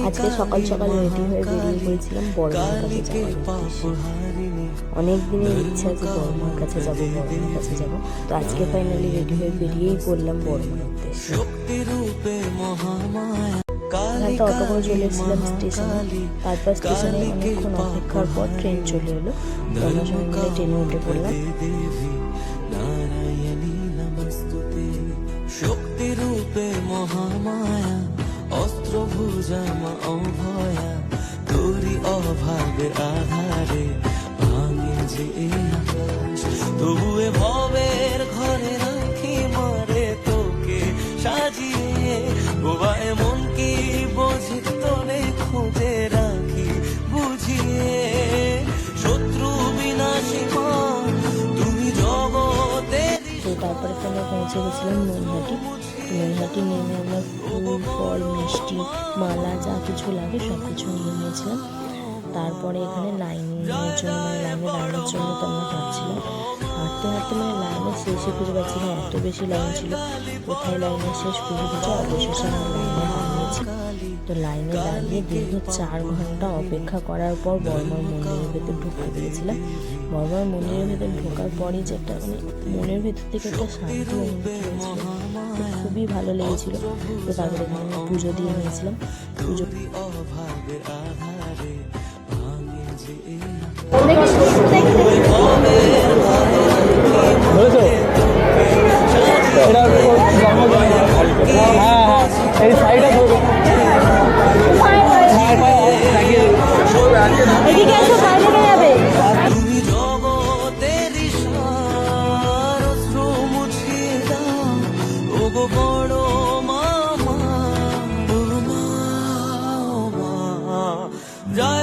আজকে সকাল সকাল রেডি হয়ে বেরিয়ে গিয়েছিলাম বড়মার কাছে যাওয়ার উদ্দেশ্যে। অনেক দিনের ইচ্ছা যে বড়মার কাছে যাবো, বড়মার কাছে যাবো। তো আজকে ফাইনালি রেডি হয়ে বেরিয়েই পড়লাম বড়মার উদ্দেশ্যে। তো অটো করে চলে এসেছিলাম স্টেশনে। তারপর স্টেশনে অনেকক্ষণ অপেক্ষার পর ট্রেন চলে এলো। আমরা সবাই মিলে ট্রেনে উঠে পড়লাম। শক্তি রূপে মহামায়া, অস্ত্র ভুজা মা অভয়া, তোরি অভাবে আধারে ভাঙে যে আকাশ। তবুয়ে ভবের ঘরে রাখি মারে তোকে সাজিয়ে, গোবায় মন কি বোঝে তোরে খুঁজে রাখি বুঝিয়ে। শত্রু বিনাশী মা তুমি জগতে। তো তারপরে তো আমরা পৌঁছে গেছিলাম নৈহাটি। নৈহাটি নেমে আমরা ফুল ফল মিষ্টি মালা যা কিছু লাগে সব কিছু নিয়ে নিয়েছিলাম। তারপরে এখানে লাইনের জন্য তো আমরা হাঁটছিলাম। হাঁটতে হাঁটতে লাইনের শেষে খুঁজে পাচ্ছি না, এত বেশি লাইন ছিল। কোথায় লাইনের শেষ খুঁজে অবশেষে আমরা লাইনে দাঁড়িয়েছি। তো লাইনে দাঁড়িয়ে দীর্ঘ 4 ঘন্টা অপেক্ষা করার পর বড়মার মন্দিরের ভেতর ঢুকতে পেরেছিলাম। বড়মার মন্দিরের ভেতর ঢোকার পরই যে একটা মনের ভেতর থেকে একটা শান্তি অনুভূতি হয়েছিল, খুবই ভালো লেগেছিল। তো তারপরে এখানে পুজো দিয়ে নিয়েছিলাম। পুজো তুমি জগতের ঈশ্বর, অশ্রু মুছিয়ে দাও ওগো বড় মামা, ও মা, ও মা। জয়